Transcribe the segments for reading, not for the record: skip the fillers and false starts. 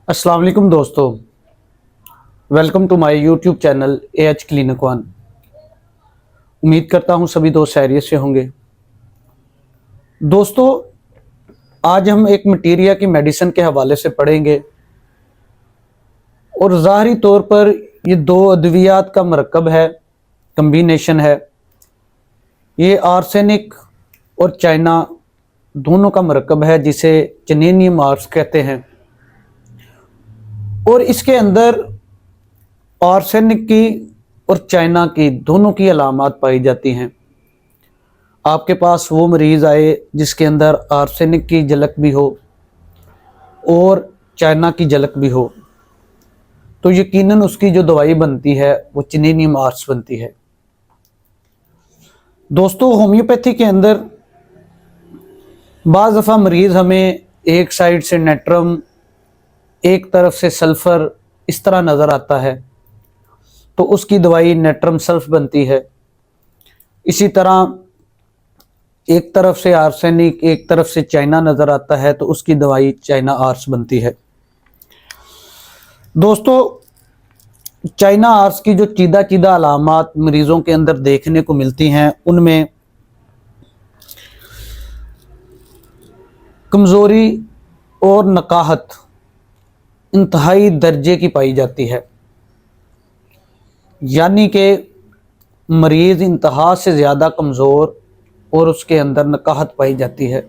अस्सलाम वालेकुम दोस्तों, welcome to my YouTube channel AH clinic one. उम्मीद करता हूँ सभी दोस्त खैरियत से होंगे। दोस्तों, आज हम एक मटीरिया की मेडिसिन के हवाले से पढ़ेंगे और ज़ाहरी तौर पर ये दो अद्वियात का मरकब है, कम्बिनेशन है। ये आर्सेनिक और चाइना दोनों का मरकब है जिसे चनीनियम आर्स कहते हैं। और इसके अंदर आर्सेनिक की और चाइना की दोनों की अलामात पाई जाती हैं। आपके पास वो मरीज़ आए जिसके अंदर आर्सेनिक की झलक भी हो और चाइना की झलक भी हो, तो यकीनन उसकी जो दवाई बनती है वो चनीनियम आर्स बनती है। दोस्तों, होम्योपैथी के अंदर बाज़ दफ़ा मरीज़ हमें एक साइड से नेट्रम, एक तरफ से सल्फ़र इस तरह नज़र आता है, तो उसकी दवाई नेट्रम सल्फ बनती है। इसी तरह एक तरफ से आर्सेनिक, एक तरफ से चाइना नज़र आता है, तो उसकी दवाई चाइना आर्स बनती है। दोस्तों, चाइना आर्स की जो चीदा चीदा अलामात मरीज़ों के अंदर देखने को मिलती हैं, उनमें कमज़ोरी और नकाहत इंतहाई दर्जे की पाई जाती है, यानी कि मरीज़ इंतहा से ज़्यादा कमज़ोर और उसके अंदर नकाहत पाई जाती है।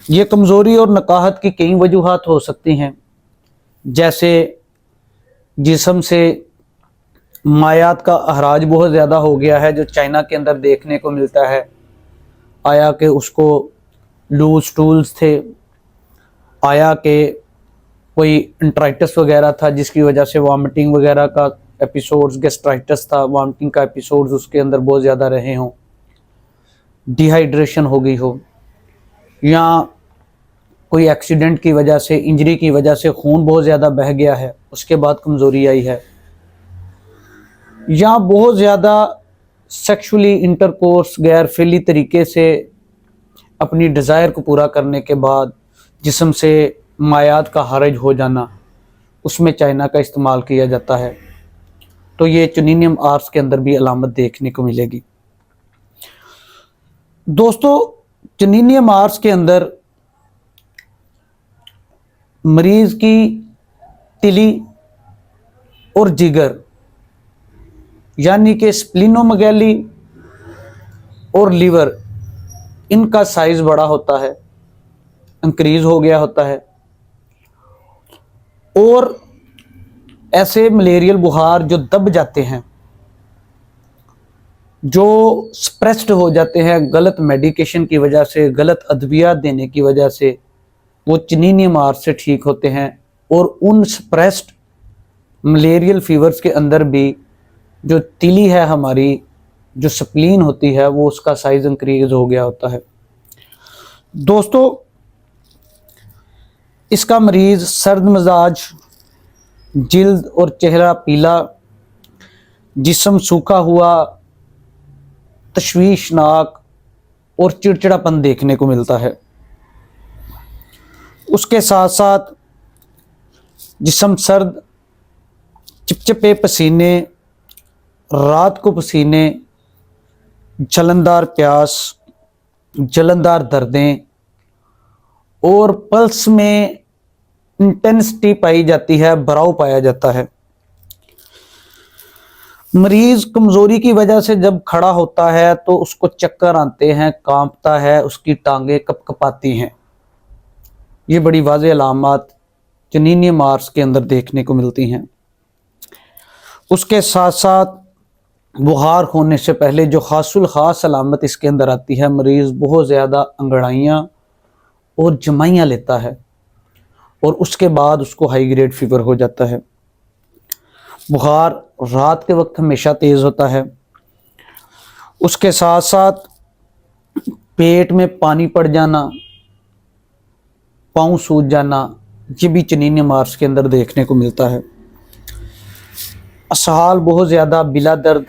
ये कमज़ोरी और नकाहत की कई वजूहात हो सकती हैं, जैसे जिस्म से मायात का अहराज बहुत ज़्यादा हो गया है, जो चाइना के अंदर देखने को मिलता है। आया कि उसको लूज स्टूल्स थे, आया कि कोई इंट्राइटिस वगैरह था जिसकी वजह से वॉमिटिंग वगैरह का एपिसोड्स, गैस्ट्राइटिस था, वॉमिटिंग का एपिसोड्स उसके अंदर बहुत ज़्यादा रहे हों, डिहाइड्रेशन हो गई हो, या कोई एक्सीडेंट की वजह से, इंजरी की वजह से खून बहुत ज़्यादा बह गया है, उसके बाद कमज़ोरी आई है, या बहुत ज़्यादा सेक्सुअली इंटरकोर्स गैर फेली तरीके से अपनी डिज़ायर को पूरा करने के बाद जिस्म से मायात का हरज हो जाना, उसमें चाइना का इस्तेमाल किया जाता है। तो ये चनीनियम आर्स के अंदर भी अलामत देखने को मिलेगी। दोस्तों, चनीनियम आर्स के अंदर मरीज़ की तिली और जिगर, यानी कि स्प्लिनोमेगैली और लीवर, इनका साइज़ बड़ा होता है, इंक्रीज़ हो गया होता है, और ऐसे मलेरियल बुखार जो दब जाते हैं, जो स्प्रेस्ड हो जाते हैं गलत मेडिकेशन की वजह से, गलत अद्वियात देने की वजह से, वो चनीनियम आर्स से ठीक होते हैं। और उन स्प्रेस्ड मलेरियल फीवर्स के अंदर भी जो तिली है हमारी, जो स्प्लीन होती है, वो उसका साइज़ इंक्रीज हो गया होता है। दोस्तों, इसका मरीज़ सर्द मिजाज, जिल्द और चेहरा पीला, जिस्म सूखा हुआ, तशवीशनाक और चिड़चिड़ापन देखने को मिलता है। उसके साथ साथ जिस्म सर्द, चिपचिपे पसीने, रात को पसीने, जलनदार प्यास, जलनदार दर्दें, और पल्स में इंटेंसिटी पाई जाती है, भराव पाया जाता है। मरीज कमजोरी की वजह से जब खड़ा होता है तो उसको चक्कर आते हैं, कांपता है, उसकी टांगें कपकपाती हैं। ये बड़ी वाज़ेह अलामात चनीनियम आर्स के अंदर देखने को मिलती हैं। उसके साथ साथ बुखार होने से पहले जो खासुल ख़ास अलामत इसके अंदर आती है, मरीज़ बहुत ज़्यादा अंगड़ाइयाँ और जमाइयाँ लेता है, और उसके बाद उसको हाई ग्रेड फीवर हो जाता है। बुखार रात के वक्त हमेशा तेज़ होता है। उसके साथ साथ पेट में पानी पड़ जाना, पाँव सूज जाना, ये भी चनीनियम आर्स के अंदर देखने को मिलता है। असहाल बहुत ज़्यादा, बिला दर्द,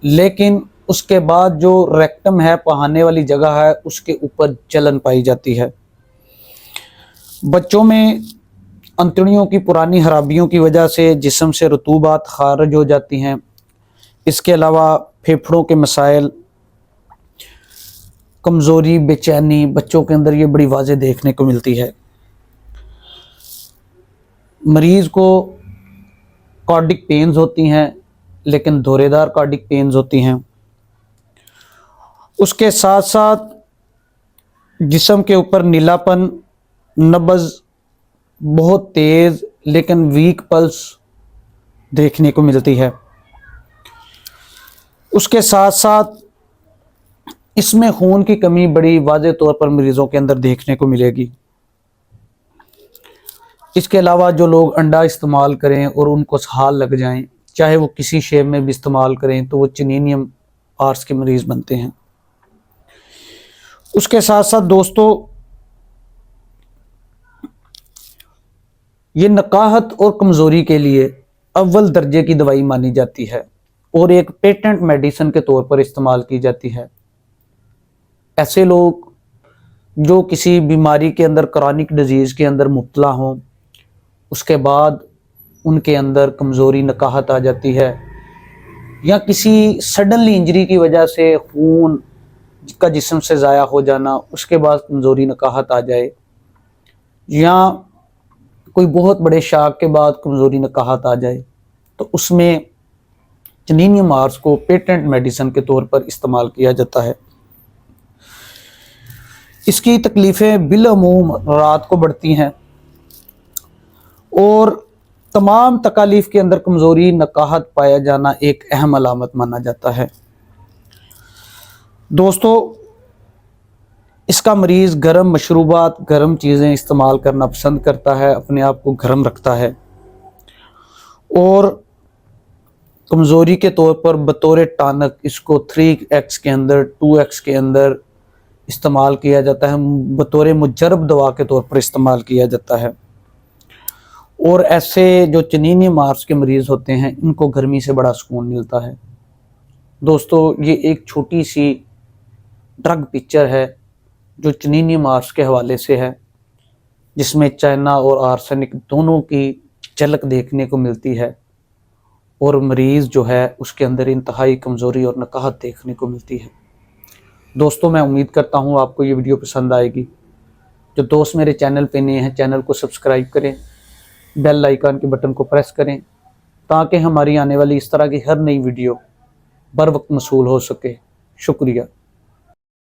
लेकिन उसके बाद जो रेक्टम है, पहाने वाली जगह है, उसके ऊपर जलन पाई जाती है। बच्चों में अंतड़ियों की पुरानी खराबियों की वजह से जिस्म से रतूबात खारिज हो जाती हैं। इसके अलावा फेफड़ों के मसाइल, कमज़ोरी, बेचैनी बच्चों के अंदर ये बड़ी वाज़ेह देखने को मिलती है। मरीज़ को कार्डिक पेन्स होती हैं, लेकिन दौरेदार कार्डिक पेन्स होती हैं। उसके साथ साथ जिस्म के ऊपर नीलापन, नब्ज़ बहुत तेज़ लेकिन वीक पल्स देखने को मिलती है। उसके साथ साथ इसमें खून की कमी बड़ी वाज़ेह तौर पर मरीज़ों के अंदर देखने को मिलेगी। इसके अलावा जो लोग अंडा इस्तेमाल करें और उनको हाल लग जाएं, चाहे वो किसी शेप में भी इस्तेमाल करें, तो वो चिनीनियम आर्स के मरीज़ बनते हैं। उसके साथ साथ दोस्तों, ये नकाहत और कमज़ोरी के लिए अव्वल दर्जे की दवाई मानी जाती है और एक पेटेंट मेडिसिन के तौर पर इस्तेमाल की जाती है। ऐसे लोग जो किसी बीमारी के अंदर, क्रॉनिक डिजीज़ के अंदर मुब्तला हों, उसके बाद उनके अंदर कमज़ोरी, नकाहत आ जाती है, या किसी सडनली इंजरी की वजह से खून का जिस्म से ज़ाया हो जाना, उसके बाद कमज़ोरी, नकाहत आ जाए, या कोई बहुत बड़े शाक के बाद कमज़ोरी, नकाहत आ जाए, तो उसमें चिनीनियम आर्स को पेटेंट मेडिसिन के तौर पर इस्तेमाल किया जाता है। इसकी तकलीफ़ें बिलअमूम रात को बढ़ती हैं और तमाम तकालीफ के अंदर कमज़ोरी, नकाहत पाया जाना एक अहम अलामत माना जाता है। दोस्तों, इसका मरीज़ गर्म मशरूबात, गर्म चीज़ें इस्तेमाल करना पसंद करता है, अपने आप को गर्म रखता है, और कमज़ोरी के तौर पर बतौर टानक इसको 3x के अंदर, 2x के अंदर इस्तेमाल किया जाता है, बतौर मुजर्रब दवा के तौर पर इस्तेमाल किया जाता है। और ऐसे जो चिनीनियम आर्स के मरीज़ होते हैं, इनको गर्मी से बड़ा सुकून मिलता है। दोस्तों, ये एक छोटी सी ड्रग पिक्चर है जो चिनीनियम आर्स के हवाले से है, जिसमें चाइना और आर्सेनिक दोनों की झलक देखने को मिलती है, और मरीज़ जो है उसके अंदर इंतहाई कमज़ोरी और नकाहत देखने को मिलती है। दोस्तों, मैं उम्मीद करता हूँ आपको ये वीडियो पसंद आएगी। जो दोस्त मेरे चैनल पे नए हैं, चैनल को सब्सक्राइब करें, बेल आइकन के बटन को प्रेस करें, ताकि हमारी आने वाली इस तरह की हर नई वीडियो बर वक्त मौसूल हो सके। शुक्रिया।